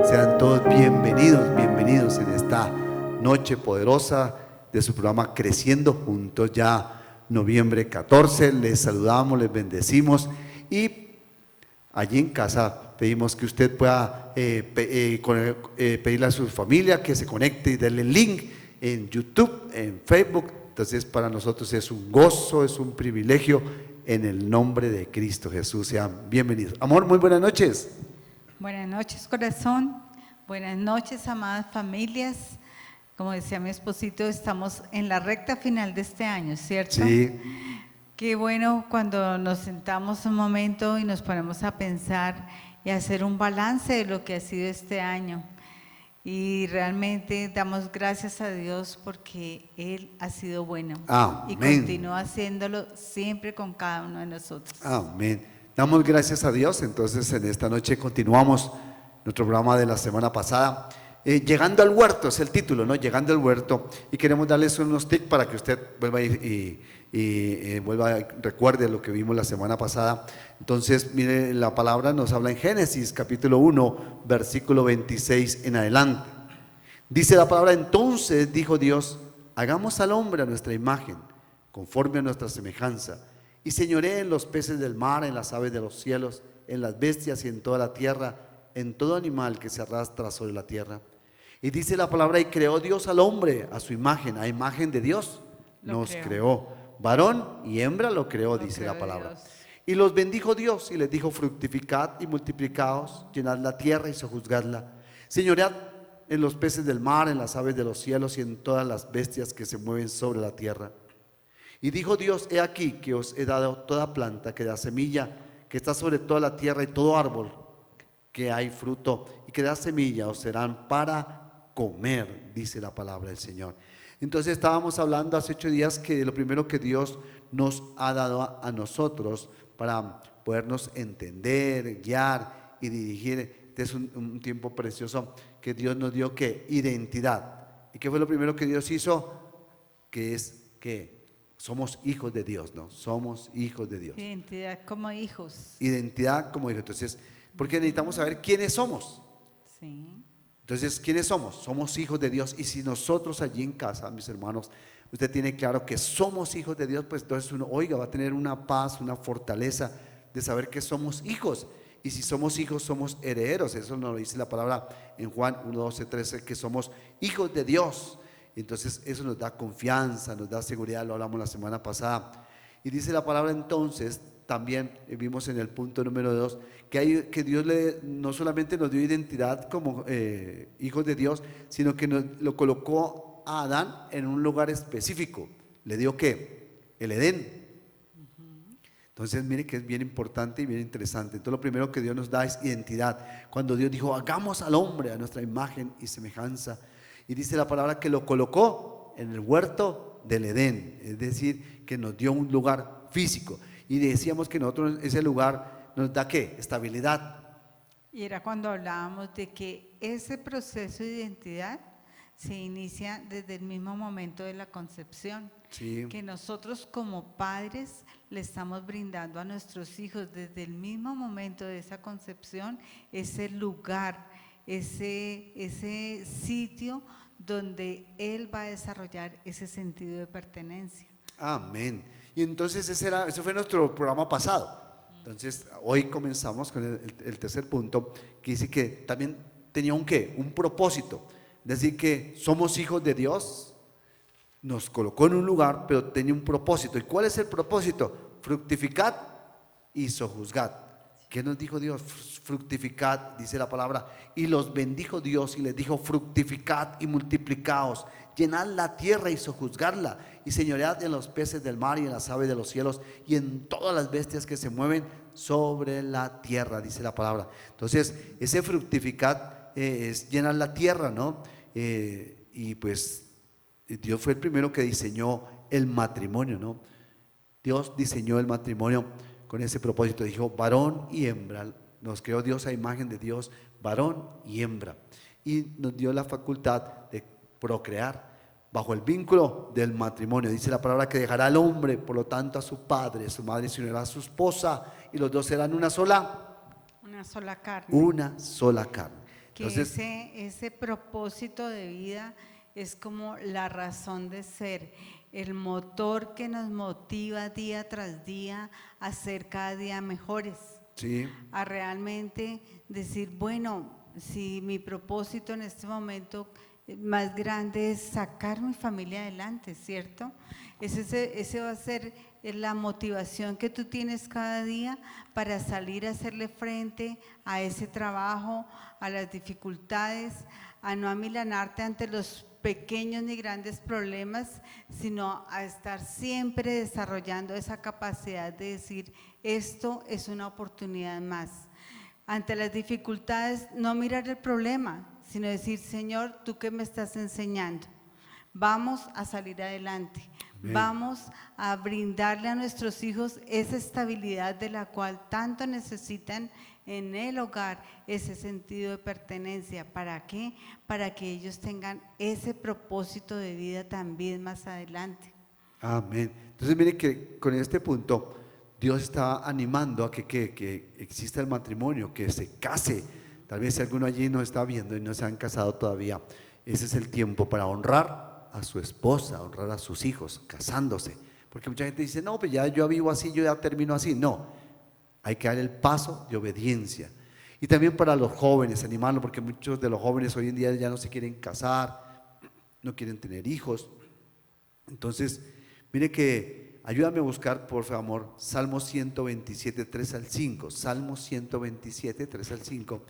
Sean todos bienvenidos, bienvenidos en esta noche poderosa de su programa Creciendo Juntos, ya noviembre 14. Les saludamos, les bendecimos y allí en casa pedimos que usted pueda pedirle a su familia que se conecte y darle el link en YouTube, en Facebook. Entonces para nosotros es un gozo, es un privilegio en el nombre de Cristo Jesús. Sean bienvenidos. Amor, muy buenas noches. Buenas noches, corazón. Buenas noches, amadas familias. Como decía mi esposito, estamos en la recta final de este año, ¿cierto? Sí. Qué bueno cuando nos sentamos un momento y nos ponemos a pensar y a hacer un balance de lo que ha sido este año. Y realmente damos gracias a Dios porque Él ha sido bueno. Amén. Y continúa haciéndolo siempre con cada uno de nosotros. Amén. Damos gracias a Dios. Entonces en esta noche continuamos nuestro programa de la semana pasada. Llegando al huerto es el título, ¿no? Llegando al huerto. Y queremos darles unos tips para que usted vuelva recuerde lo que vimos la semana pasada. Entonces, mire, la palabra nos habla en Génesis capítulo 1, versículo 26 en adelante. Dice la palabra: entonces dijo Dios, hagamos al hombre a nuestra imagen, conforme a nuestra semejanza, y señoree en los peces del mar, en las aves de los cielos, en las bestias y en toda la tierra, en todo animal que se arrastra sobre la tierra. Y dice la palabra: y creó Dios al hombre a su imagen, a imagen de Dios nos creó. Varón y hembra lo creó, dice la palabra. Dios. Y los bendijo Dios y les dijo: fructificad y multiplicaos, llenad la tierra y sojuzgadla. Señoread en los peces del mar, en las aves de los cielos y en todas las bestias que se mueven sobre la tierra. Y dijo Dios: he aquí que os he dado toda planta que da semilla, que está sobre toda la tierra, y todo árbol que hay fruto y que da semilla os serán para comer, dice la palabra del Señor. Entonces estábamos hablando hace 8 días que lo primero que Dios nos ha dado a nosotros para podernos entender, guiar y dirigir. Este es un tiempo precioso que Dios nos dio, que identidad. ¿Y qué fue lo primero que Dios hizo? Que es que somos hijos de Dios, ¿no? Somos hijos de Dios. Identidad como hijos. Identidad como hijos. Entonces, porque necesitamos saber quiénes somos. Sí. Entonces, ¿quiénes somos? Somos hijos de Dios. Y si nosotros allí en casa, mis hermanos, usted tiene claro que somos hijos de Dios, pues entonces uno, oiga, va a tener una paz, una fortaleza de saber que somos hijos. Y si somos hijos, somos herederos. Eso nos lo dice la palabra en Juan 1, 12, 13, que somos hijos de Dios. Entonces eso nos da confianza, nos da seguridad, lo hablamos la semana pasada. Y dice la palabra entonces, también vimos en el punto número 2, que Dios no solamente nos dio identidad como hijos de Dios, sino que lo colocó a Adán en un lugar específico. ¿Le dio qué? El Edén. Entonces mire que es bien importante y bien interesante. Entonces lo primero que Dios nos da es identidad. Cuando Dios dijo: hagamos al hombre a nuestra imagen y semejanza. Y dice la palabra que lo colocó en el huerto del Edén, es decir, que nos dio un lugar físico. Y decíamos que nosotros ese lugar nos da ¿qué? Estabilidad. Y era cuando hablábamos de que ese proceso de identidad se inicia desde el mismo momento de la concepción. Sí. Que nosotros como padres le estamos brindando a nuestros hijos desde el mismo momento de esa concepción ese lugar, ese sitio donde él va a desarrollar ese sentido de pertenencia. Amén. Y entonces ese fue nuestro programa pasado. Entonces hoy comenzamos con el tercer punto, que dice que también tenía un ¿qué? Un propósito. Es decir, que somos hijos de Dios, nos colocó en un lugar, pero tenía un propósito. ¿Y cuál es el propósito? Fructificad y sojuzgad. ¿Qué nos dijo Dios? Fructificad, dice la palabra. Y los bendijo Dios y les dijo: fructificad y multiplicaos, llenad la tierra y sojuzgadla, y señoread en los peces del mar y en las aves de los cielos y en todas las bestias que se mueven sobre la tierra, dice la palabra. Entonces, ese fructificad es llenar la tierra, ¿no? Y pues Dios fue el primero que diseñó el matrimonio, ¿no? Dios diseñó el matrimonio con ese propósito. Dijo: varón y hembra. Nos creó Dios a imagen de Dios, varón y hembra. Y nos dio la facultad de procrear bajo el vínculo del matrimonio. Dice la palabra que dejará al hombre, por lo tanto, a su padre, su madre, se unirá a su esposa, y los dos serán una sola carne. Una sola carne. que Entonces, ese propósito de vida es como la razón de ser, el motor que nos motiva día tras día a ser cada día mejores, sí, a realmente decir, bueno, si mi propósito en este momento más grande es sacar mi familia adelante, ¿cierto? Ese va a ser la motivación que tú tienes cada día para salir a hacerle frente a ese trabajo, a las dificultades, a no amilanarte ante los pequeños ni grandes problemas, sino a estar siempre desarrollando esa capacidad de decir, esto es una oportunidad más. Ante las dificultades, no mirar el problema, sino decir, Señor, ¿tú qué me estás enseñando? Vamos a salir adelante, amén. vamos a brindarle a nuestros hijos esa estabilidad de la cual tanto necesitan en el hogar, ese sentido de pertenencia. ¿Para qué? Para que ellos tengan ese propósito de vida también más adelante. Amén. Entonces, mire que con este punto, Dios está animando a que exista el matrimonio, que se case. Tal vez si alguno allí no está viendo y no se han casado todavía, ese es el tiempo para honrar a su esposa, honrar a sus hijos, casándose. Porque mucha gente dice, no, pues ya yo vivo así, yo ya termino así. No, hay que dar el paso de obediencia. Y también para los jóvenes, animarlos, porque muchos de los jóvenes hoy en día ya no se quieren casar, no quieren tener hijos. Entonces, mire que ayúdame a buscar, por favor, Salmo 127, 3 al 5. Salmo 127, 3 al 5.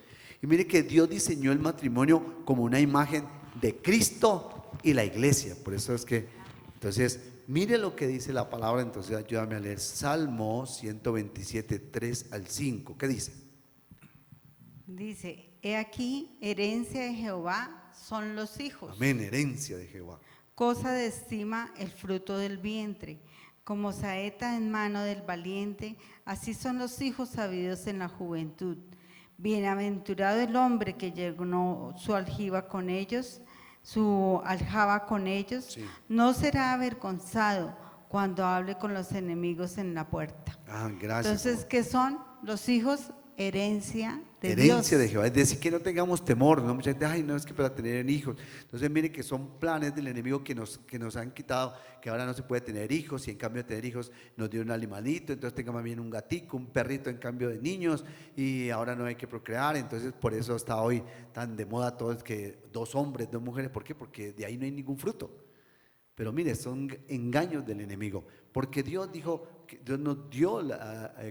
Y mire que Dios diseñó el matrimonio como una imagen de Cristo y la iglesia. Por eso es que, entonces, mire lo que dice la palabra. Entonces, ayúdame a leer Salmo 127, 3 al 5. ¿Qué dice? Dice, he aquí, herencia de Jehová son los hijos. Amén, herencia de Jehová. Cosa de estima el fruto del vientre, como saeta en mano del valiente, así son los hijos sabidos en la juventud. Bienaventurado el hombre que llenó su aljaba con ellos, Sí. no será avergonzado cuando hable con los enemigos en la puerta. Ah, gracias. Entonces, ¿qué son los hijos? Herencia de Herencia Dios. de Jehová, es decir, que no tengamos temor, ¿no? Mucha gente, ay, no, es que para tener hijos. Entonces, mire que son planes del enemigo que nos han quitado, que ahora no se puede tener hijos, y en cambio de tener hijos nos dio un animalito, entonces tenga más bien un gatico, un perrito en cambio de niños, y ahora no hay que procrear. Entonces, por eso está hoy tan de moda todo, es que 2 hombres, 2 mujeres. ¿Por qué? Porque de ahí no hay ningún fruto. Pero mire, son engaños del enemigo, porque Dios dijo, que Dios nos dio,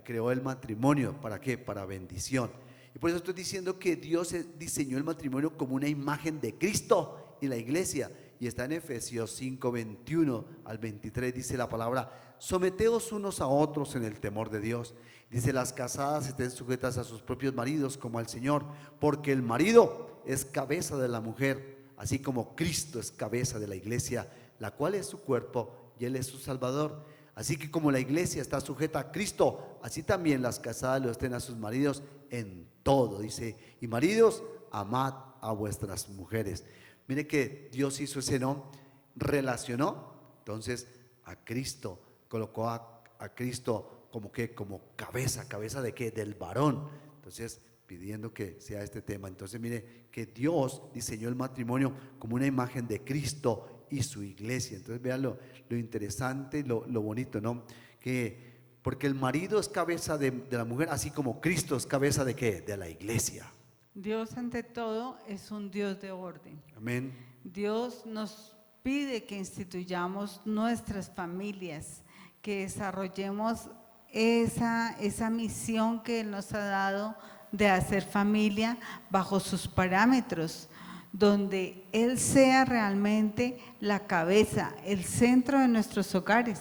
creó el matrimonio, ¿para qué? Para bendición. Y por eso estoy diciendo que Dios diseñó el matrimonio como una imagen de Cristo y la iglesia. Y está en Efesios 5, 21 al 23, dice la palabra, someteos unos a otros en el temor de Dios. Dice, las casadas estén sujetas a sus propios maridos como al Señor, porque el marido es cabeza de la mujer, así como Cristo es cabeza de la iglesia, la cual es su cuerpo y Él es su Salvador. Así que como la iglesia está sujeta a Cristo, así también las casadas lo estén a sus maridos en todo. Dice, y maridos, amad a vuestras mujeres. Mire que Dios hizo ese no, relacionó entonces a Cristo, colocó a Cristo como que, como cabeza de qué, del varón. Entonces, pidiendo que sea este tema. Entonces, mire que Dios diseñó el matrimonio como una imagen de Cristo y su iglesia. Entonces, vean lo interesante, lo bonito, ¿no? Que porque el marido es cabeza de la mujer, así como Cristo es cabeza de qué, de la iglesia. Dios ante todo es un Dios de orden. Amén. Dios nos pide que instituyamos nuestras familias, que desarrollemos esa misión que Él nos ha dado de hacer familia bajo sus parámetros, donde Él sea realmente la cabeza, el centro de nuestros hogares,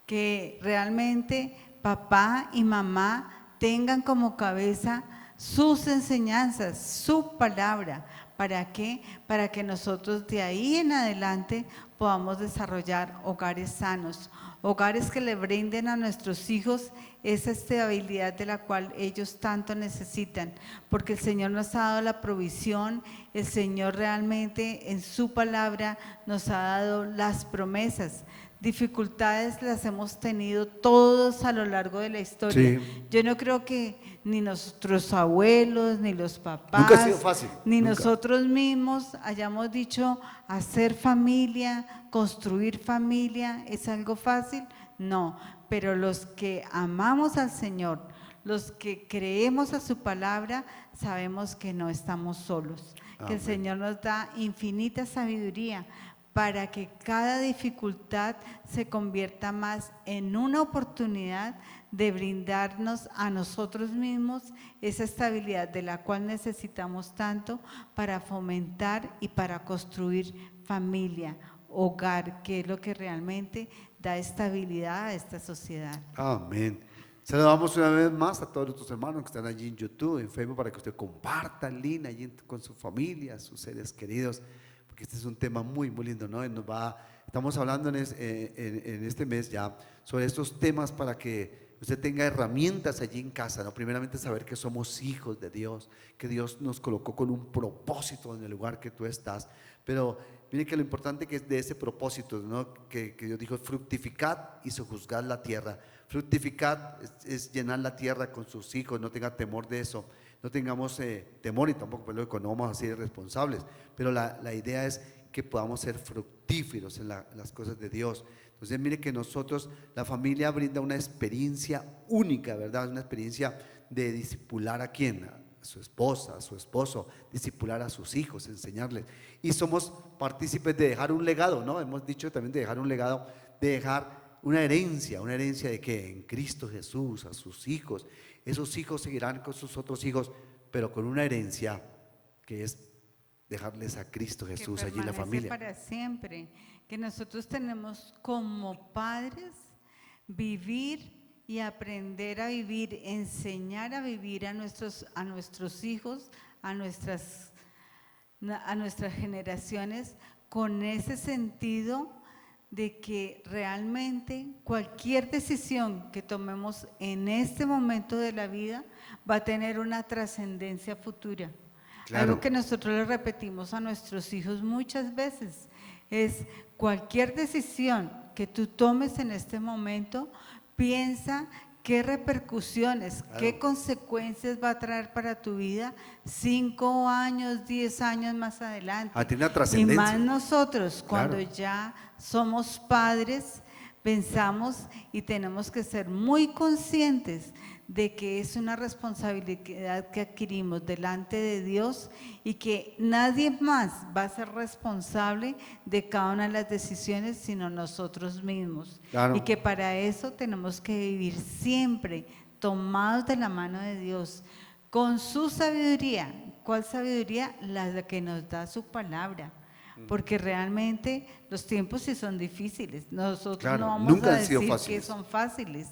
que realmente papá y mamá tengan como cabeza sus enseñanzas, su palabra. ¿Para qué? Para que nosotros de ahí en adelante podamos desarrollar hogares sanos, hogares que le brinden a nuestros hijos esa estabilidad de la cual ellos tanto necesitan, porque el Señor nos ha dado la provisión, el Señor realmente en su palabra nos ha dado las promesas. Dificultades las hemos tenido todos a lo largo de la historia. Sí. Yo no creo que ni nuestros abuelos, ni los papás, Nunca ha sido fácil, ni nunca. nosotros mismos hayamos dicho hacer familia, construir familia, ¿es algo fácil? No, pero los que amamos al Señor, los que creemos a su palabra, sabemos que no estamos solos, que el Amén. Señor nos da infinita sabiduría para que cada dificultad se convierta más en una oportunidad de brindarnos a nosotros mismos esa estabilidad de la cual necesitamos tanto para fomentar y para construir familia, hogar, que es lo que realmente da estabilidad a esta sociedad. Amén. Saludamos una vez más a todos nuestros hermanos que están allí en YouTube, en Facebook, para que usted comparta el link allí con su familia, sus seres queridos, porque este es un tema muy, muy lindo, ¿no? Estamos hablando en este mes ya sobre estos temas para que usted tenga herramientas allí en casa, ¿no? Primeramente saber que somos hijos de Dios, que Dios nos colocó con un propósito en el lugar que tú estás, pero miren que lo importante que es de ese propósito, ¿no? Que Dios dijo: fructificad y sojuzgad la tierra. Fructificad es llenar la tierra con sus hijos, no tenga temor de eso, no tengamos temor, y tampoco pues, no vamos a ser irresponsables, pero la idea es que podamos ser fructíferos en las cosas de Dios. Entonces mire que nosotros, la familia brinda una experiencia única, ¿verdad? Una experiencia de discipular a quién, a su esposa, a su esposo, discipular a sus hijos, enseñarles, y somos partícipes de dejar un legado, ¿no? Hemos dicho también de dejar un legado, de dejar una herencia de que en Cristo Jesús, a sus hijos. Esos hijos seguirán con sus otros hijos, pero con una herencia que es dejarles a Cristo Jesús allí en la familia. Para siempre, que nosotros tenemos como padres vivir y aprender a vivir, enseñar a vivir a nuestros hijos, a nuestras generaciones, con ese sentido de que realmente cualquier decisión que tomemos en este momento de la vida va a tener una trascendencia futura. Claro. Algo que nosotros le repetimos a nuestros hijos muchas veces es: cualquier decisión que tú tomes en este momento, piensa qué repercusiones, Claro. qué consecuencias va a traer para tu vida 5 años, 10 años más adelante. Tiene una Y trascendencia. más nosotros, cuando Claro. ya somos padres, pensamos y tenemos que ser muy conscientes de que es una responsabilidad que adquirimos delante de Dios y que nadie más va a ser responsable de cada una de las decisiones sino nosotros mismos. Claro. Y que para eso tenemos que vivir siempre tomados de la mano de Dios, con su sabiduría. ¿Cuál sabiduría? La que nos da su palabra. Porque realmente los tiempos sí son difíciles. Nosotros Claro, no vamos nunca a han sido decir que fáciles. son fáciles,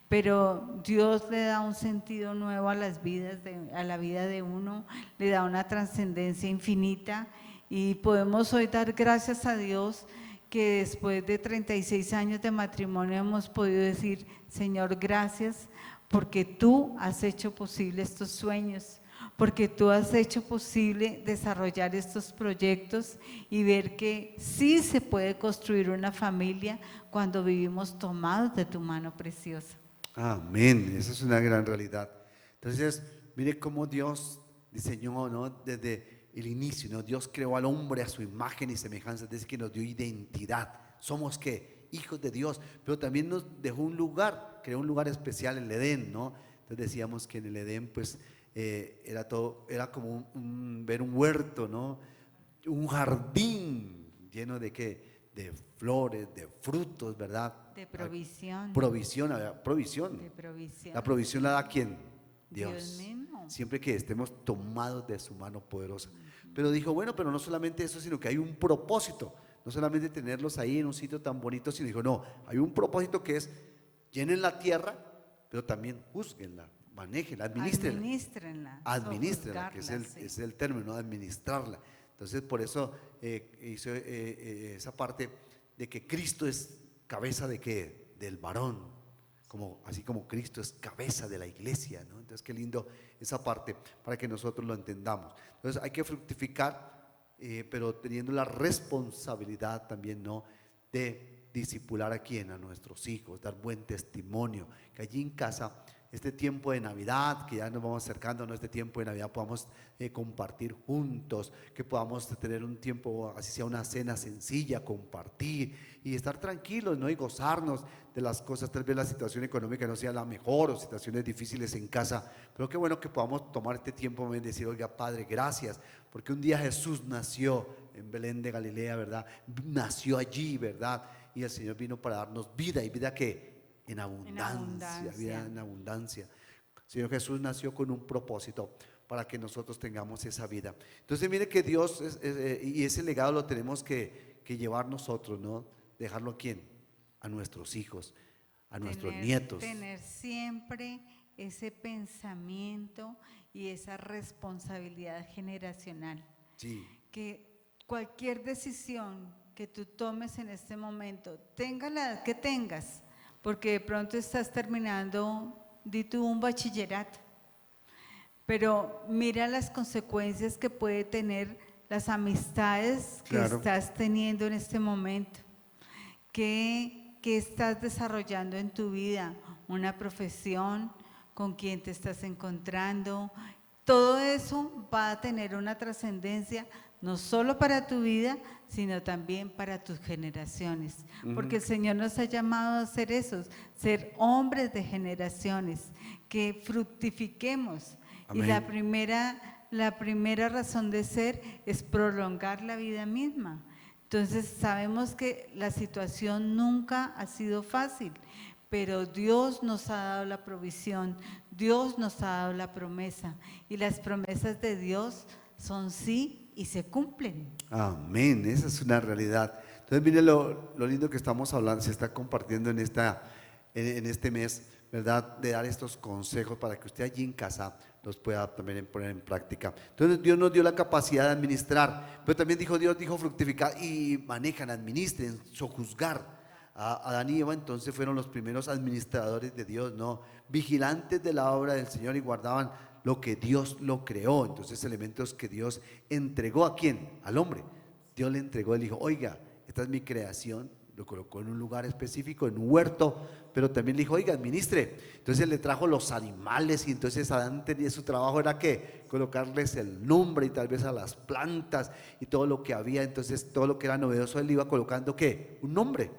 pero Dios le da un sentido nuevo a las vidas, a la vida de uno, le da una trascendencia infinita, y podemos hoy dar gracias a Dios que después de 36 años de matrimonio hemos podido decir: Señor, gracias porque tú has hecho posible estos sueños, porque tú has hecho posible desarrollar estos proyectos y ver que sí se puede construir una familia cuando vivimos tomados de tu mano preciosa. Amén, esa es una gran realidad. Entonces, mire cómo Dios diseñó, ¿no? Desde el inicio, ¿no? Dios creó al hombre a su imagen y semejanza, desde que nos dio identidad. Somos ¿qué? Hijos de Dios, pero también nos dejó un lugar, creó un lugar especial, el Edén, ¿no? Entonces decíamos que en el Edén pues era como ver un huerto, ¿no? Un jardín lleno de ¿qué? De flores, de frutos, ¿verdad? De provisión. Provisión. De provisión. La provisión la da ¿quién? Dios mismo. Siempre que estemos tomados de su mano poderosa. Pero dijo, bueno, pero no solamente eso, sino que hay un propósito. No solamente tenerlos ahí en un sitio tan bonito, sino dijo, no, hay un propósito que es: llenen la tierra, pero también juzguenla, manéjenla, administrenla. Administrenla, que es el término, ¿no? Administrarla. Entonces, por eso hizo esa parte de que Cristo es cabeza de ¿qué? Del varón, así como Cristo es cabeza de la iglesia, ¿no? Entonces, qué lindo esa parte para que nosotros lo entendamos. Entonces, hay que fructificar, pero teniendo la responsabilidad también, ¿no? De discipular a quién, a nuestros hijos, dar buen testimonio, que allí en casa este tiempo de Navidad, que ya nos vamos acercando, ¿no? Este tiempo de Navidad podamos compartir juntos, que podamos tener un tiempo, así sea una cena sencilla, compartir y estar tranquilos, ¿no? Y gozarnos de las cosas. Tal vez la situación económica no sea la mejor o situaciones difíciles en casa, pero qué bueno que podamos tomar este tiempo y decir, oiga, Padre, gracias, porque un día Jesús nació en Belén de Galilea, ¿verdad? Nació allí, ¿verdad? Y el Señor vino para darnos vida, y vida que en abundancia, vida en abundancia. El Señor Jesús nació con un propósito para que nosotros tengamos esa vida. Entonces mire que Dios, y ese legado lo tenemos que llevar nosotros, ¿no? ¿Dejarlo a quién? A nuestros hijos, a nuestros nietos. Tener siempre ese pensamiento y esa responsabilidad generacional. Sí. Que cualquier decisión que tú tomes en este momento, tenga la edad que tengas, porque de pronto estás terminando, di tú, un bachillerato, pero mira las consecuencias que puede tener las amistades que estás teniendo en este momento. ¿Qué estás desarrollando en tu vida? Una profesión, con quién te estás encontrando. Todo eso va a tener una trascendencia no solo para tu vida, sino también para tus generaciones. Porque el Señor nos ha llamado a hacer eso, ser hombres de generaciones, que fructifiquemos. Amén. Y la primera razón de ser es prolongar la vida misma. Entonces sabemos que la situación nunca ha sido fácil, pero Dios nos ha dado la provisión, Dios nos ha dado la promesa, y las promesas de Dios son sí y se cumplen. Amén, esa es una realidad. Entonces mire lo lindo que estamos hablando, se está compartiendo en este mes, ¿verdad? De dar estos consejos para que usted allí en casa los pueda también poner en práctica. Entonces Dios nos dio la capacidad de administrar, pero también Dios dijo fructificar y manejan, administren, sojuzgar. Adán y Eva entonces fueron los primeros administradores de Dios, ¿no? Vigilantes de la obra del Señor, y guardaban lo que Dios lo creó. Entonces elementos que Dios entregó ¿a quién? Al hombre. Dios le entregó, él dijo, oiga, esta es mi creación. Lo colocó en un lugar específico, en un huerto, pero también le dijo, oiga, administre. Entonces le trajo los animales, y entonces Adán tenía, su trabajo era ¿qué? Colocarles el nombre, y tal vez a las plantas y todo lo que había. Entonces todo lo que era novedoso él iba colocando ¿qué? Un nombre,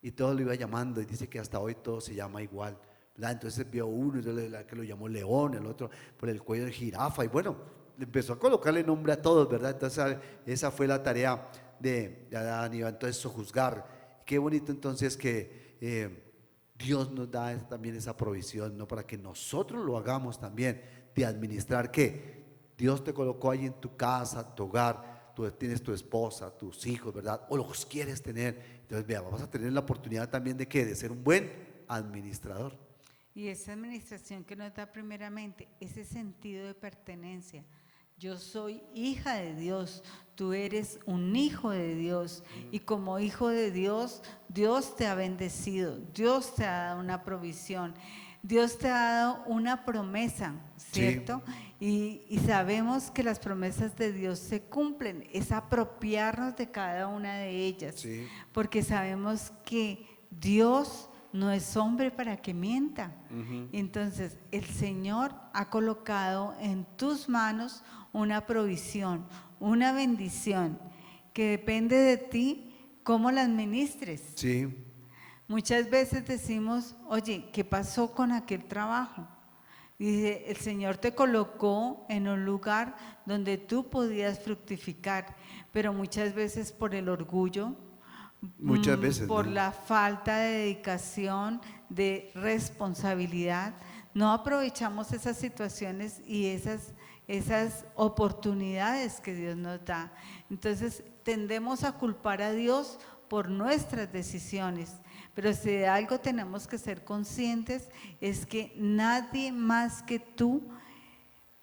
y todo lo iba llamando, y dice que hasta hoy todo se llama igual, ¿verdad? Entonces vio uno que lo llamó león, el otro por el cuello de jirafa, y bueno, empezó a colocarle nombre a todos, ¿verdad? Entonces esa fue la tarea de Adán y Eva, entonces sojuzgar. Qué bonito entonces que Dios nos da también esa provisión, ¿no? Para que nosotros lo hagamos también, de administrar. ¿Qué? Dios te colocó ahí en tu casa, tu hogar, tú tienes tu esposa, tus hijos, ¿verdad? O los quieres tener. Entonces vea, vamos a tener la oportunidad también de ¿qué? De ser un buen administrador. Y esa administración que nos da primeramente ese sentido de pertenencia. Yo soy hija de Dios, tú eres un hijo de Dios, y como hijo de Dios, Dios te ha bendecido, Dios te ha dado una provisión, Dios te ha dado una promesa, ¿cierto? Sí. Y sabemos que las promesas de Dios se cumplen, es apropiarnos de cada una de ellas, sí. Porque sabemos que Dios no es hombre para que mienta. Entonces el Señor ha colocado en tus manos una provisión, una bendición, que depende de ti cómo la administres. Sí. Muchas veces decimos, oye, ¿qué pasó con aquel trabajo? Dice, el Señor te colocó en un lugar donde tú podías fructificar, pero muchas veces por el orgullo, muchas veces por ¿no? la falta de dedicación, de responsabilidad, no aprovechamos esas situaciones y esas oportunidades que Dios nos da. Entonces tendemos a culpar a Dios por nuestras decisiones, pero si de algo tenemos que ser conscientes es que nadie más que tú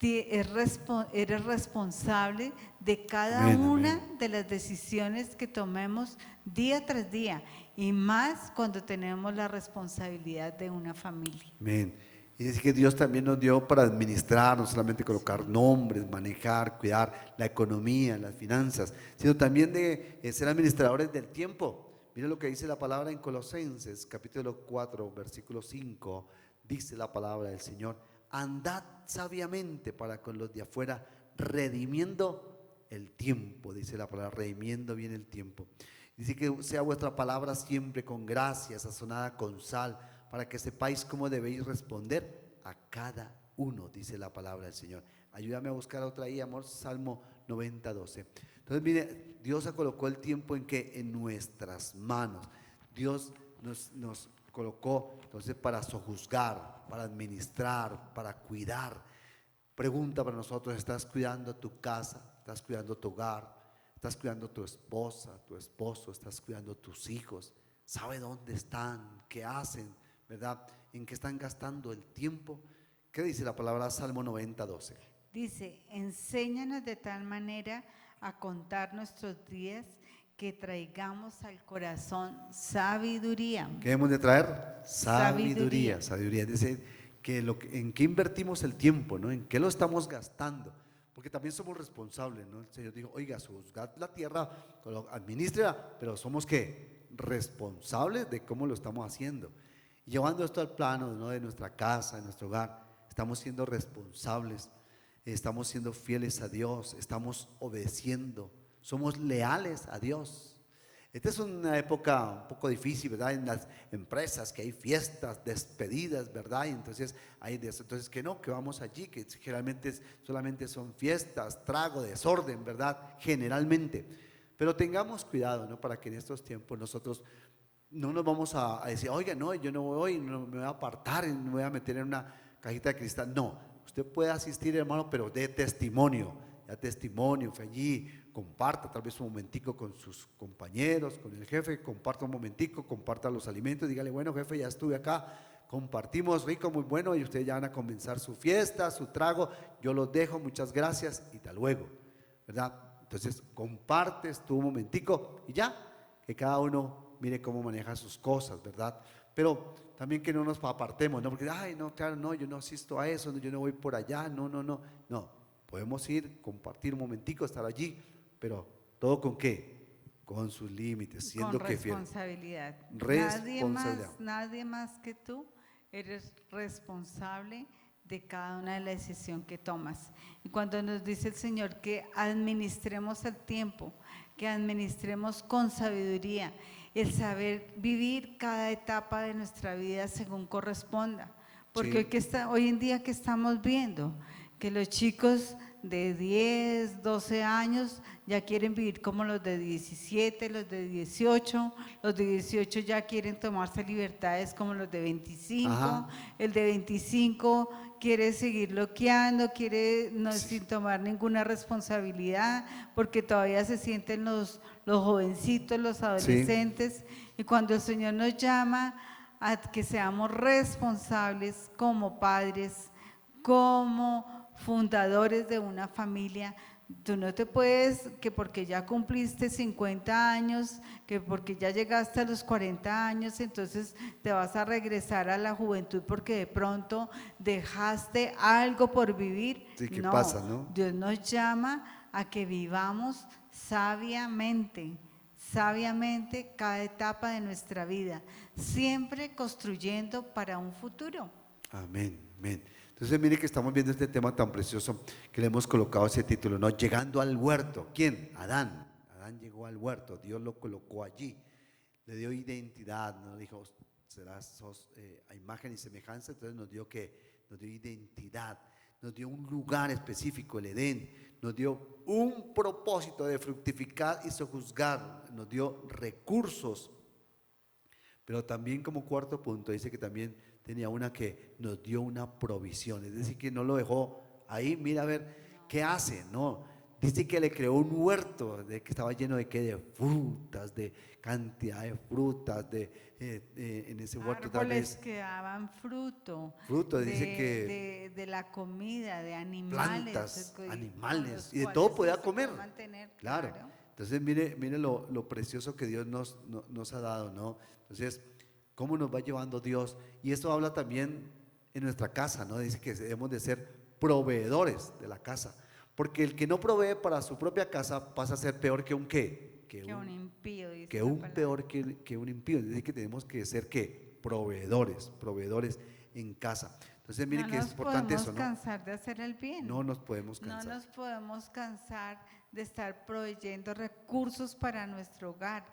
eres responsable de cada una de las decisiones que tomemos día tras día, y más cuando tenemos la responsabilidad de una familia. Amén. Y dice que Dios también nos dio para administrar, no solamente colocar nombres, manejar, cuidar la economía, las finanzas, sino también de ser administradores del tiempo. Mire lo que dice la palabra en Colosenses, capítulo 4, versículo 5. dice la palabra del Señor, andad sabiamente para con los de afuera, redimiendo el tiempo, dice la palabra, redimiendo bien el tiempo. Dice que sea vuestra palabra siempre con gracia, sazonada con sal, para que sepáis cómo debéis responder a cada uno, dice la palabra del Señor. Ayúdame a buscar otra ahí, amor, Salmo 90:12. Entonces, mire, Dios colocó el tiempo en que en nuestras manos. Dios nos colocó entonces para sojuzgar, para administrar, para cuidar. Pregunta para nosotros: ¿estás cuidando tu casa? ¿Estás cuidando tu hogar? ¿Estás cuidando tu esposa, tu esposo? ¿Estás cuidando tus hijos? ¿Sabe dónde están? ¿Qué hacen? ¿Verdad? ¿En qué están gastando el tiempo? ¿Qué dice la palabra Salmo 90:12? Dice, enséñanos de tal manera a contar nuestros días que traigamos al corazón sabiduría. ¿Qué debemos de traer? Sabiduría. Sabiduría. Sabiduría, es decir, que en qué invertimos el tiempo, ¿no? En qué lo estamos gastando. Porque también somos responsables, ¿no? El Señor dijo: oiga, sojuzgad la tierra, administra, pero somos ¿qué? Responsables de cómo lo estamos haciendo. Y llevando esto al plano, ¿no?, de nuestra casa, de nuestro hogar, estamos siendo responsables, estamos siendo fieles a Dios, estamos obedeciendo, somos leales a Dios. Esta es una época un poco difícil, ¿verdad? En las empresas que hay fiestas, despedidas, ¿verdad? Y entonces hay de eso. Entonces que no, que vamos allí, que generalmente solamente son fiestas, trago, desorden, ¿verdad? Generalmente. Pero tengamos cuidado, ¿no? Para que en estos tiempos nosotros no nos vamos a decir: oiga, no, yo no voy, no me voy a apartar, no me voy a meter en una cajita de cristal. No, usted puede asistir, hermano, pero de testimonio. Da testimonio, fue allí, comparta tal vez un momentico con sus compañeros, con el jefe, comparta un momentico, comparta los alimentos, dígale: bueno, jefe, ya estuve acá, compartimos rico, muy bueno, y ustedes ya van a comenzar su fiesta, su trago, yo los dejo, muchas gracias y hasta luego, ¿verdad? Entonces compartes tu momentico y ya, que cada uno mire cómo maneja sus cosas, ¿verdad? Pero también que no nos apartemos, ¿no? Porque, ay, no, claro, no, yo no asisto a eso, yo no voy por allá, no. Podemos ir, compartir un momentico, estar allí, pero ¿todo con qué? Con sus límites, siendo Con que fiel. responsabilidad. Responsabilidad. Nadie más que tú eres responsable de cada una de las decisiones que tomas. Y cuando nos dice el Señor que administremos el tiempo, que administremos con sabiduría, el saber vivir cada etapa de nuestra vida según corresponda. Porque Sí. hoy en día que estamos viendo que los chicos de 10, 12 años ya quieren vivir como los de 17, los de 18, los de 18 ya quieren tomarse libertades como los de 25, Ajá. el de 25 quiere seguir loqueando, quiere sin tomar ninguna responsabilidad porque todavía se sienten los jovencitos, los adolescentes, y cuando el Señor nos llama a que seamos responsables como padres, como fundadores de una familia, tú no te puedes, que porque ya cumpliste 50 años, que porque ya llegaste a los 40 años, entonces te vas a regresar a la juventud porque de pronto dejaste algo por vivir. Sí, ¿qué No, pasa, no? Dios nos llama a que vivamos sabiamente cada etapa de nuestra vida, siempre construyendo para un futuro. Amén, amén. Entonces mire que estamos viendo este tema tan precioso que le hemos colocado ese título, ¿no? Llegando al huerto. ¿Quién? Adán. Adán llegó al huerto, Dios lo colocó allí, le dio identidad, nos dijo: sos a imagen y semejanza. Entonces nos dio identidad, nos dio un lugar específico, el Edén, nos dio un propósito de fructificar y sojuzgar, nos dio recursos. Pero también, como cuarto punto, dice que también tenía una que nos dio una provisión, es decir, que no lo dejó ahí, mira a ver qué hace, no. Dice que le creó un huerto que estaba lleno de ¿qué? De frutas, de cantidad de frutas, en ese huerto tal Árboles vez que daban fruto, dice que de la comida, de plantas, con animales, los y de todo cuales podía uno se puede comer. mantener, Claro. Entonces mire lo precioso que Dios nos ha dado, ¿no? Entonces, cómo nos va llevando Dios. Y esto habla también en nuestra casa, ¿no? Dice que debemos de ser proveedores de la casa. Porque el que no provee para su propia casa pasa a ser peor que un ¿qué? Que un impío, dice Que la un palabra. peor que un impío. Dice que tenemos que ser ¿qué? Proveedores en casa. Entonces mire No que es nos importante podemos eso, ¿no? cansar de hacer el bien. No nos podemos No cansar. nos podemos cansar de estar proveyendo recursos para nuestro hogar.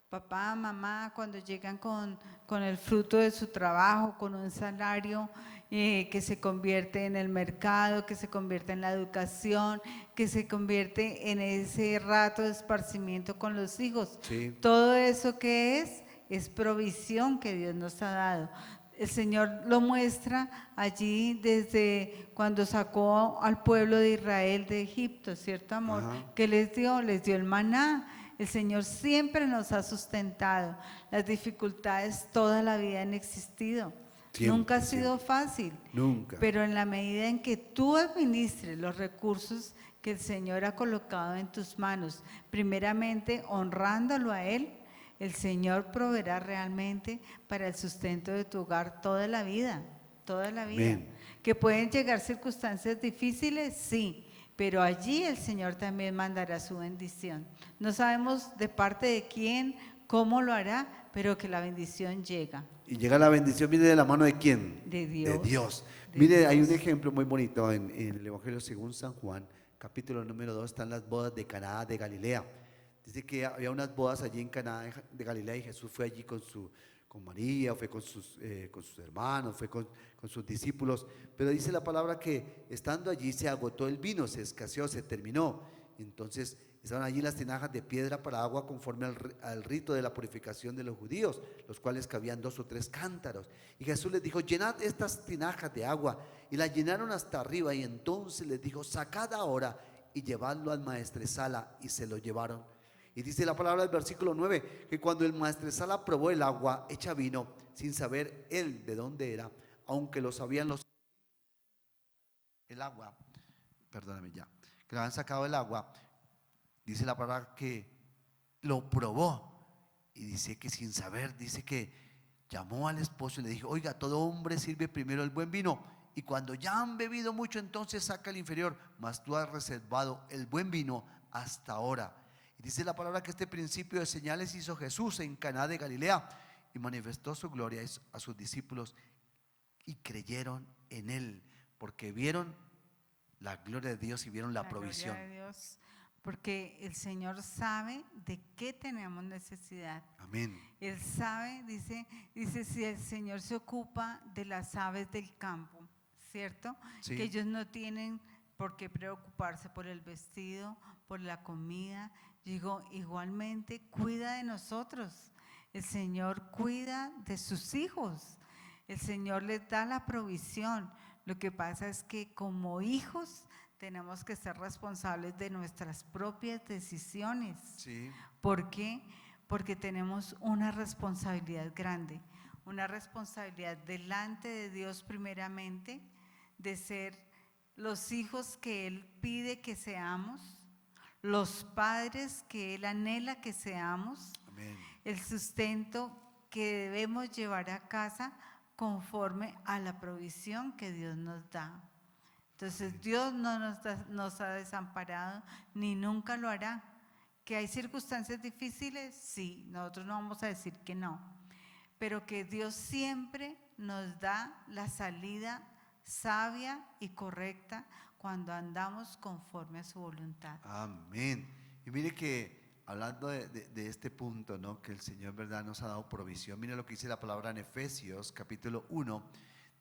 Papá, mamá, cuando llegan con el fruto de su trabajo, con un salario que se convierte en el mercado, que se convierte en la educación, que se convierte en ese rato de esparcimiento con los hijos. Sí. Todo eso que es provisión que Dios nos ha dado. El Señor lo muestra allí desde cuando sacó al pueblo de Israel de Egipto, ¿cierto, amor? Ajá. ¿Qué les dio? Les dio el maná. El Señor siempre nos ha sustentado. Las dificultades toda la vida han existido. Nunca ha Siempre, sido siempre. fácil. Nunca. Pero en la medida en que tú administres los recursos que el Señor ha colocado en tus manos, primeramente honrándolo a Él, el Señor proveerá realmente para el sustento de tu hogar toda la vida, toda la vida. Amén. ¿Que pueden llegar circunstancias difíciles? Sí, pero allí el Señor también mandará su bendición. No sabemos de parte de quién, cómo lo hará, pero que la bendición llega. Y llega la bendición, viene de la mano de quién? De Dios. De Dios. De Mire, hay un Dios. ejemplo muy bonito en el Evangelio según San Juan, capítulo número 2, están las bodas de Caná de Galilea. Dice que había unas bodas allí en Caná de Galilea y Jesús fue allí con María, fue con sus hermanos, fue con sus discípulos. Pero dice la palabra que estando allí se agotó el vino, se escaseó, se terminó. Entonces estaban allí las tinajas de piedra para agua conforme al rito de la purificación de los judíos, los cuales cabían 2 o 3 cántaros. Y Jesús les dijo: llenad estas tinajas de agua. Y las llenaron hasta arriba. Y entonces les dijo: sacad ahora y llevadlo al maestresala. Y se lo llevaron. Y dice la palabra del versículo 9, que cuando el maestresala probó el agua hecha vino, sin saber él de dónde era, aunque lo sabían el agua, perdóname ya, que le habían sacado el agua, dice la palabra que lo probó. Y dice que sin saber, dice que llamó al esposo y le dijo: oiga, todo hombre sirve primero el buen vino, y cuando ya han bebido mucho, entonces saca el inferior, mas tú has reservado el buen vino hasta ahora. Y dice la palabra que este principio de señales hizo Jesús en Caná de Galilea y manifestó su gloria a sus discípulos, y creyeron en él porque vieron la gloria de Dios y vieron la provisión. Gloria a Dios, porque el Señor sabe de qué tenemos necesidad. Amén. Él sabe, dice, si el Señor se ocupa de las aves del campo, ¿cierto? Sí. Que ellos no tienen por qué preocuparse por el vestido, por la comida. Digo, igualmente cuida de nosotros. El Señor cuida de sus hijos. El Señor les da la provisión. Lo que pasa es que como hijos tenemos que ser responsables de nuestras propias decisiones. Sí. ¿Por qué? Porque tenemos una responsabilidad grande, una responsabilidad delante de Dios primeramente, de ser los hijos que Él pide que seamos, los padres que Él anhela que seamos, Amén. el sustento que debemos llevar a casa conforme a la provisión que Dios nos da. Entonces Dios no nos ha desamparado ni nunca lo hará. ¿Que hay circunstancias difíciles? Sí, nosotros no vamos a decir que no, pero que Dios siempre nos da la salida sabia y correcta cuando andamos conforme a su voluntad. Amén. Y mire que hablando de este punto, ¿no? Que el Señor, ¿verdad?, nos ha dado provisión. Mire lo que dice la palabra en Efesios capítulo 1,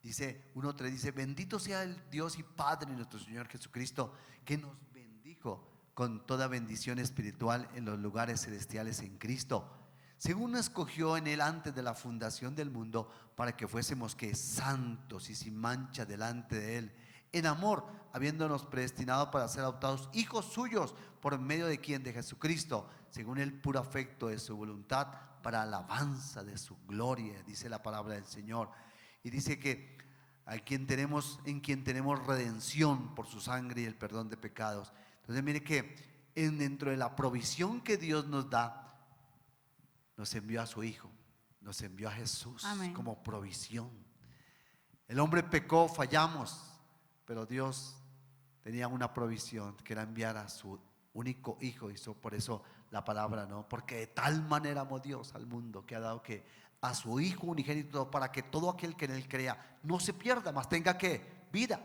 dice 1:3, dice: bendito sea el Dios y Padre de nuestro Señor Jesucristo, que nos bendijo con toda bendición espiritual en los lugares celestiales en Cristo, según nos escogió en Él antes de la fundación del mundo, para que fuésemos que santos y sin mancha delante de Él, en amor, habiéndonos predestinado para ser adoptados hijos suyos, por medio de quien, de Jesucristo, según el puro afecto de su voluntad, para alabanza de su gloria, dice la palabra del Señor. Y dice que en quien tenemos redención por su sangre y el perdón de pecados. Entonces mire que dentro de la provisión que Dios nos da, nos envió a su Hijo, nos envió a Jesús. Amén. Como provisión. El hombre pecó, fallamos, pero Dios tenía una provisión, que era enviar a su único Hijo. Y por eso la palabra, ¿no? Porque de tal manera amó Dios al mundo, que ha dado que a su Hijo unigénito para que todo aquel que en Él crea no se pierda, mas tenga que vida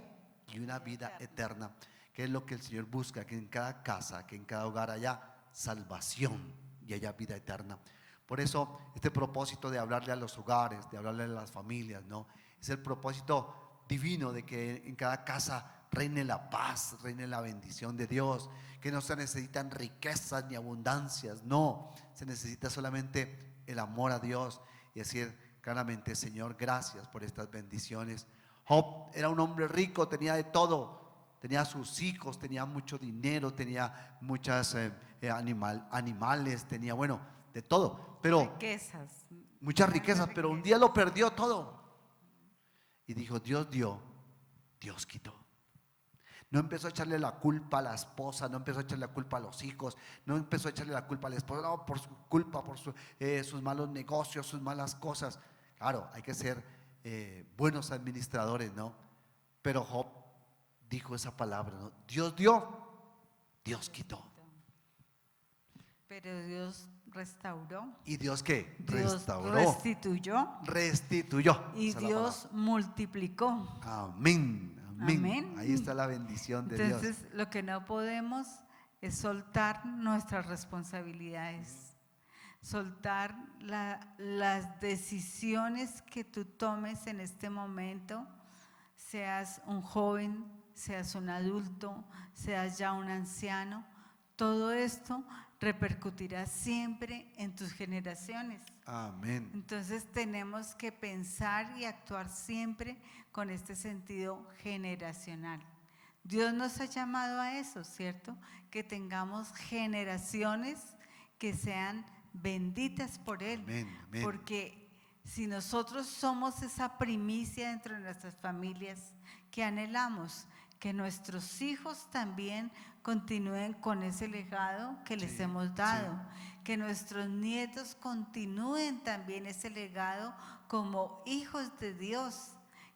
y una vida eterna, que es lo que el Señor busca, que en cada casa, que en cada hogar haya salvación y haya vida eterna. Por eso este propósito de hablarle a los hogares, de hablarle a las familias, ¿no? Es el propósito divino de que en cada casa reine la paz, reine la bendición de Dios, que no se necesitan riquezas ni abundancias, no, se necesita solamente el amor a Dios y decir claramente: Señor, gracias por estas bendiciones. Job era un hombre rico, tenía de todo, tenía sus hijos, tenía mucho dinero, tenía muchas animales, tenía, bueno, de todo, pero Riquezas. muchas Grandes riquezas, pero un día riquezas. lo perdió todo y dijo: Dios dio, Dios quitó. No empezó a echarle la culpa a la esposa, no empezó a echarle la culpa a los hijos, no empezó a echarle la culpa a la esposa, no, por su culpa, por sus malos negocios, sus malas cosas. Claro, hay que ser buenos administradores, ¿no? Pero Job dijo esa palabra, ¿no? Dios dio, Dios quitó. Pero Dios restauró, ¿Y Dios qué? Dios Restauró, restituyó restituyó. y Esa es la palabra. Dios multiplicó. Amén, amén. Ahí está Amén. la bendición de Dios. Entonces, lo que no podemos es soltar nuestras responsabilidades, soltar las decisiones que tú tomes en este momento, seas un joven, seas un adulto, seas ya un anciano. Todo esto repercutirá siempre en tus generaciones. Amén. Entonces tenemos que pensar y actuar siempre con este sentido generacional. Dios nos ha llamado a eso, ¿cierto? Que tengamos generaciones que sean benditas por Él. Amén, amén. Porque si nosotros somos esa primicia dentro de nuestras familias que anhelamos, que nuestros hijos también continúen con ese legado que les Sí, hemos dado, que nuestros nietos continúen también ese legado como hijos de Dios,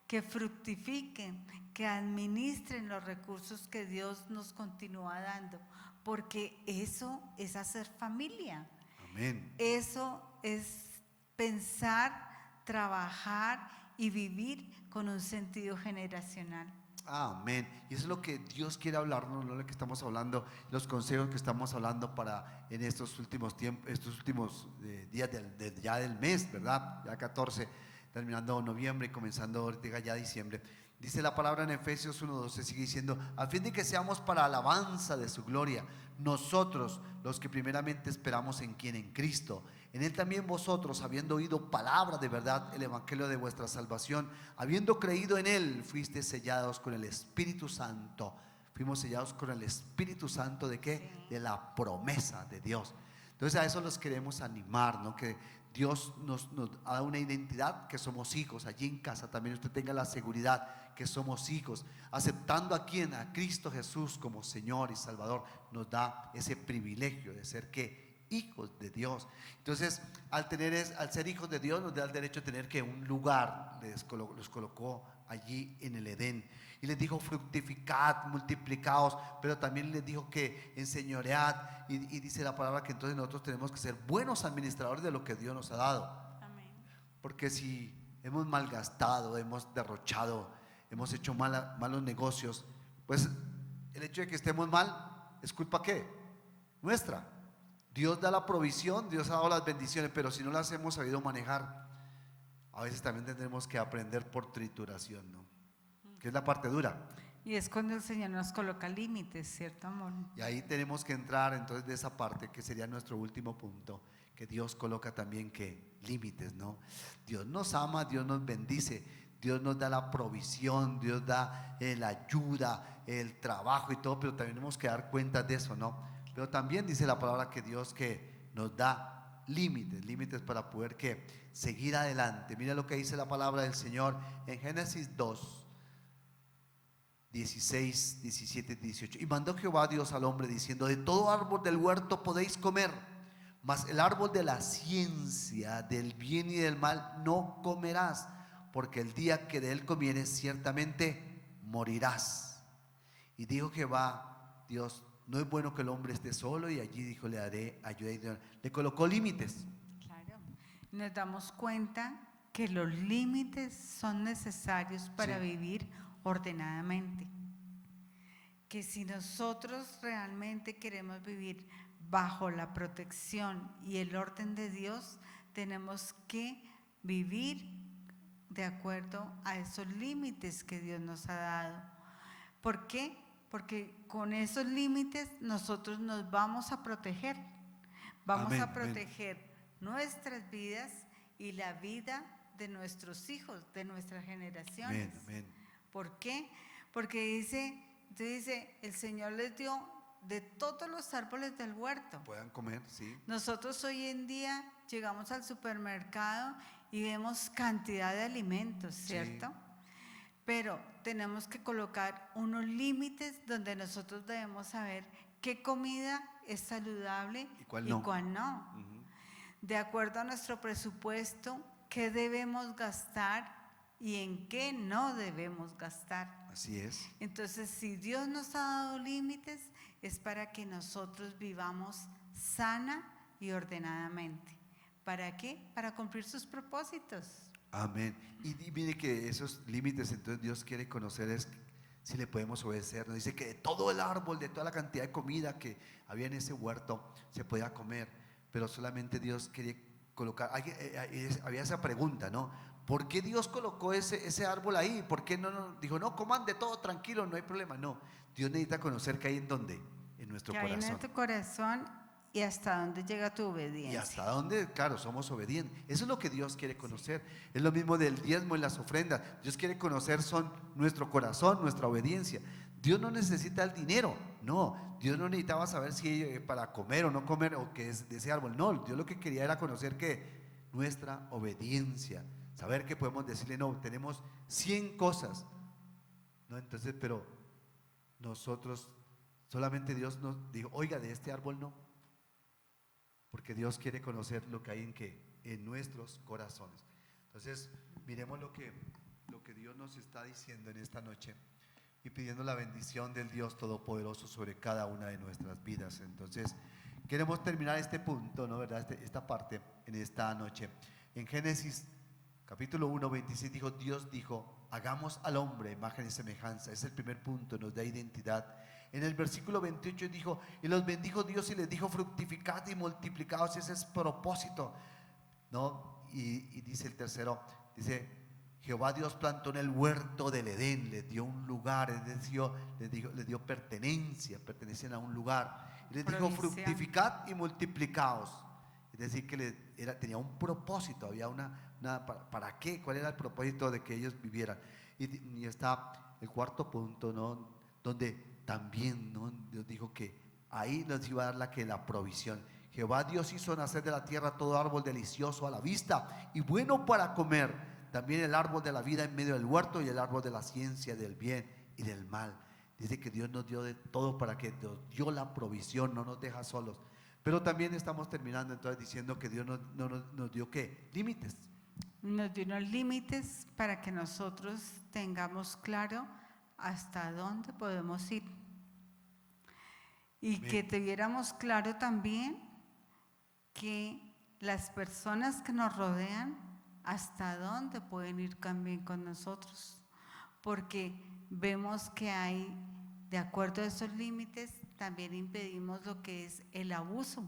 que fructifiquen, que administren los recursos que Dios nos continúa dando, porque eso es hacer familia. Amén. Eso es pensar, trabajar y vivir con un sentido generacional. Amén. Y eso es lo que Dios quiere hablarnos, lo que estamos hablando, los consejos que estamos hablando para en estos últimos tiempos, estos últimos días ya del mes, ¿verdad? Ya 14, terminando noviembre y comenzando ahorita ya diciembre. Dice la palabra en Efesios 1:12, sigue diciendo: a fin de que seamos para alabanza de su gloria, nosotros los que primeramente esperamos en quien, en Cristo. En Él también vosotros, habiendo oído palabra de verdad, el evangelio de vuestra salvación, habiendo creído en Él, fuisteis sellados con el Espíritu Santo. Fuimos sellados con el Espíritu Santo, ¿de qué? Sí. De la promesa de Dios. Entonces a eso los queremos animar, ¿no? Que Dios nos ha dado una identidad, que somos hijos. Allí en casa también usted tenga la seguridad que somos hijos. Aceptando a quien, a Cristo Jesús como Señor y Salvador, nos da ese privilegio de ser ¿qué? Hijos de Dios. Entonces al ser hijos de Dios, nos da el derecho de tener que un lugar. Los colocó allí en el Edén y les dijo: fructificad, multiplicaos, pero también les dijo que enseñoread, y dice la palabra que entonces nosotros tenemos que ser buenos administradores de lo que Dios nos ha dado. Amén. Porque si hemos malgastado, hemos derrochado, hemos hecho malos negocios, pues el hecho de que estemos mal es culpa ¿qué? Nuestra. Dios da la provisión, Dios ha dado las bendiciones, pero si no las hemos sabido manejar, a veces también tendremos que aprender por trituración, ¿no? Que es la parte dura. Y es cuando el Señor nos coloca límites, ¿cierto, amor? Y ahí tenemos que entrar entonces de esa parte que sería nuestro último punto, que Dios coloca también que límites, ¿no? Dios nos ama, Dios nos bendice, Dios nos da la provisión, Dios da la ayuda, el trabajo y todo, pero también tenemos que dar cuenta de eso, ¿no? Pero también dice la palabra que Dios que nos da límites para poder que seguir adelante. Mira lo que dice la palabra del Señor en Génesis 2, 16, 17, 18. Y mandó Jehová Dios al hombre diciendo: de todo árbol del huerto podéis comer, mas el árbol de la ciencia del bien y del mal no comerás, porque el día que de él comieres ciertamente morirás. Y dijo Jehová Dios: no es bueno que el hombre esté solo, y allí dijo: le daré ayuda idónea. Le colocó límites. Claro. Nos damos cuenta que los límites son necesarios para vivir ordenadamente. Que si nosotros realmente queremos vivir bajo la protección y el orden de Dios, tenemos que vivir de acuerdo a esos límites que Dios nos ha dado. ¿Por qué? Porque con esos límites nosotros nos vamos a proteger. Vamos Amén, a proteger nuestras vidas y la vida de nuestros hijos, de nuestras generaciones. Amén, amén. ¿Por qué? Porque dice, el Señor les dio de todos los árboles del huerto. Puedan comer, sí. Nosotros hoy en día llegamos al supermercado y vemos cantidad de alimentos, ¿cierto? Sí. Pero tenemos que colocar unos límites donde nosotros debemos saber qué comida es saludable y cuál no. Ujú. De acuerdo a nuestro presupuesto, qué debemos gastar y en qué no debemos gastar. Así es. Entonces, si Dios nos ha dado límites, es para que nosotros vivamos sana y ordenadamente. ¿Para qué? Para cumplir sus propósitos. Amén. Y mire que esos límites, entonces Dios quiere conocer es si le podemos obedecer. Nos dice que de todo el árbol, de toda la cantidad de comida que había en ese huerto, se podía comer, pero solamente Dios quería colocar. Había esa pregunta, ¿no? ¿Por qué Dios colocó ese árbol ahí? ¿Por qué no dijo, no, coman de todo tranquilo, no hay problema? No, Dios necesita conocer que hay en dónde, en nuestro que corazón. hay en tu corazón y hasta dónde llega tu obediencia. Y hasta dónde, claro, somos obedientes. Eso es lo que Dios quiere conocer. Sí. Es lo mismo del diezmo y las ofrendas. Dios quiere conocer son nuestro corazón, nuestra obediencia. Dios no necesita el dinero, no. Dios no necesitaba saber si para comer o no comer o qué es de ese árbol. No, Dios lo que quería era conocer que nuestra obediencia. Saber que podemos decirle, no, tenemos 100 cosas. No, entonces, pero nosotros, solamente Dios nos dijo, oiga, de este árbol no. Porque Dios quiere conocer lo que hay en nuestros corazones. Entonces, miremos lo que Dios nos está diciendo en esta noche y pidiendo la bendición del Dios Todopoderoso sobre cada una de nuestras vidas. Entonces, queremos terminar este punto, ¿no? ¿Verdad? Esta parte en esta noche. En Génesis capítulo 1, 26 Dios dijo, hagamos al hombre imagen y semejanza. Es el primer punto, nos da identidad. En el versículo 28 dijo, y los bendijo Dios y les dijo, fructificad y multiplicaos. Ese es propósito, ¿no? Y dice el tercero, dice, Jehová Dios plantó en el huerto del Edén, les dio un lugar, les dio pertenecían a un lugar. Y les dijo, fructificad y multiplicaos. Es decir, que tenía un propósito, había ¿para qué? ¿Cuál era el propósito de que ellos vivieran? Y está el cuarto punto, ¿no? Donde también, ¿no? Dios dijo que ahí nos iba a dar la provisión. Jehová Dios hizo nacer de la tierra todo árbol delicioso a la vista y bueno para comer, también el árbol de la vida en medio del huerto y el árbol de la ciencia del bien y del mal. Dice que Dios nos dio de todo para que nos dio la provisión, no nos deja solos. Pero también estamos terminando entonces diciendo que Dios nos dio ¿qué? Límites. Nos dio unos límites para que nosotros tengamos claro hasta dónde podemos ir. Y que tuviéramos claro también que las personas que nos rodean, hasta dónde pueden ir también con nosotros. Porque vemos que hay, de acuerdo a esos límites, también impedimos lo que es el abuso.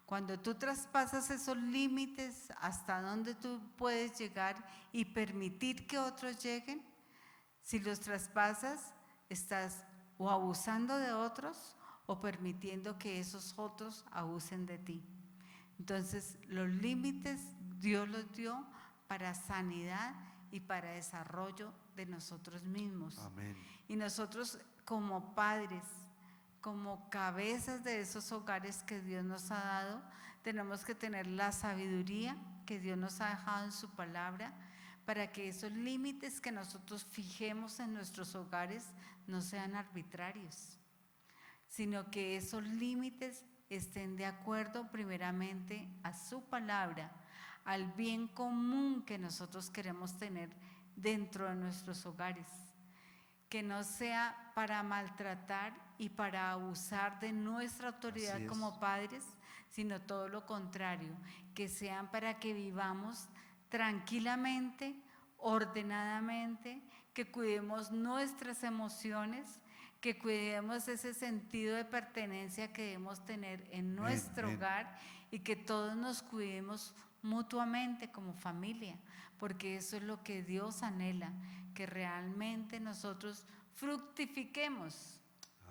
Cuando tú traspasas esos límites, hasta dónde tú puedes llegar y permitir que otros lleguen, si los traspasas, estás o abusando de otros o permitiendo que esos otros abusen de ti. Entonces, los límites Dios los dio para sanidad y para desarrollo de nosotros mismos. Amén. Y nosotros como padres, como cabezas de esos hogares que Dios nos ha dado, tenemos que tener la sabiduría que Dios nos ha dejado en su palabra para que esos límites que nosotros fijemos en nuestros hogares no sean arbitrarios, sino que esos límites estén de acuerdo primeramente a su palabra, al bien común que nosotros queremos tener dentro de nuestros hogares. Que no sea para maltratar y para abusar de nuestra autoridad como padres, sino todo lo contrario, que sean para que vivamos tranquilamente, ordenadamente, que cuidemos nuestras emociones, que cuidemos ese sentido de pertenencia que debemos tener en nuestro hogar y que todos nos cuidemos mutuamente como familia, porque eso es lo que Dios anhela, que realmente nosotros fructifiquemos,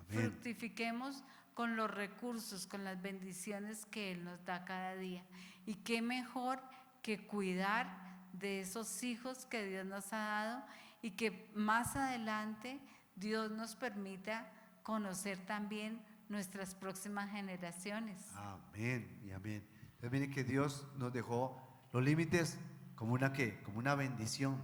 fructifiquemos con los recursos, con las bendiciones que Él nos da cada día. Y qué mejor que cuidar de esos hijos que Dios nos ha dado y que más adelante Dios nos permita conocer también nuestras próximas generaciones. Amén y amén. Entonces miren que Dios nos dejó los límites como una bendición,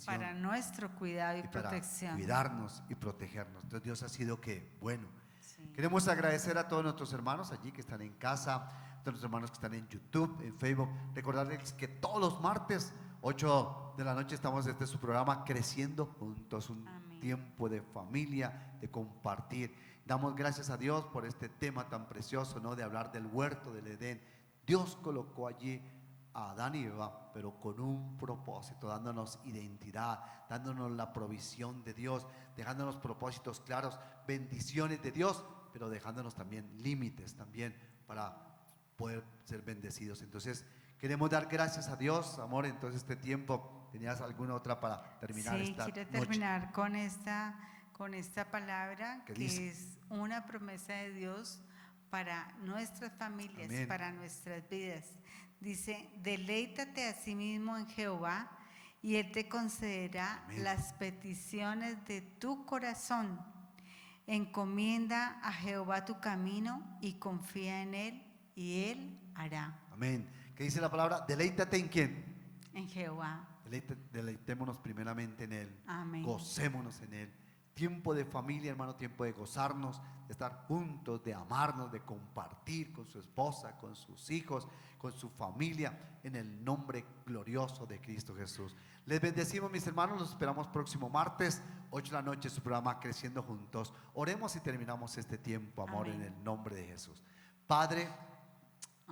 Para nuestro cuidado y protección. Para cuidarnos y protegernos. Entonces Dios ha sido que bueno. Sí. Queremos agradecer a todos nuestros hermanos allí que están en casa, a todos los hermanos que están en YouTube, en Facebook. Recordarles que todos los martes 8 de la noche estamos en su programa Creciendo Juntos, un tiempo de familia, de compartir. Damos gracias a Dios por este tema tan precioso, ¿no? De hablar del huerto del Edén. Dios colocó allí a Adán y Eva, pero con un propósito, dándonos identidad, dándonos la provisión de Dios, dejándonos propósitos claros, bendiciones de Dios, pero dejándonos también límites también para poder ser bendecidos. Entonces queremos dar gracias a Dios, amor. Entonces este tiempo, ¿tenías alguna otra para terminar esta noche? Sí, quiero terminar con esta palabra que es una promesa de Dios para nuestras familias, Amén. Para nuestras vidas. Dice: deleítate a sí mismo en Jehová y Él te concederá Amén. las peticiones de tu corazón. Encomienda a Jehová tu camino y confía en Él y Él hará. Amén. ¿Qué dice la palabra? Deleítate en quién. En Jehová. Deleitémonos primeramente en Él. Amén. Gocémonos en Él. Tiempo de familia, hermano, tiempo de gozarnos, de estar juntos, de amarnos, de compartir con su esposa, con sus hijos, con su familia, en el nombre glorioso de Cristo Jesús. Les bendecimos, mis hermanos, los esperamos próximo martes, 8 de la noche, su programa Creciendo Juntos. Oremos y terminamos este tiempo, amor, Amén. en el nombre de Jesús. Padre,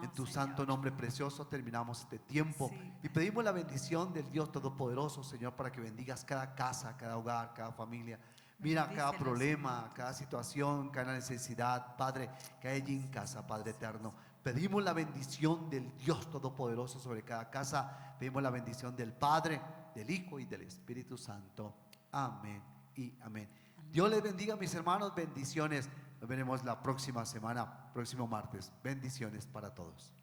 en tu Señor. santo nombre precioso terminamos este tiempo y pedimos la bendición del Dios Todopoderoso, Señor, para que bendigas cada casa, cada hogar, cada familia. Mira cada Bendícelos, problema, Señor. cada situación, cada necesidad, Padre, que hay allí en casa, Padre eterno. Pedimos la bendición del Dios Todopoderoso sobre cada casa. Pedimos la bendición del Padre, del Hijo y del Espíritu Santo. Amén y amén. Dios les bendiga, mis hermanos. Bendiciones. Nos veremos la próxima semana, próximo martes. Bendiciones para todos.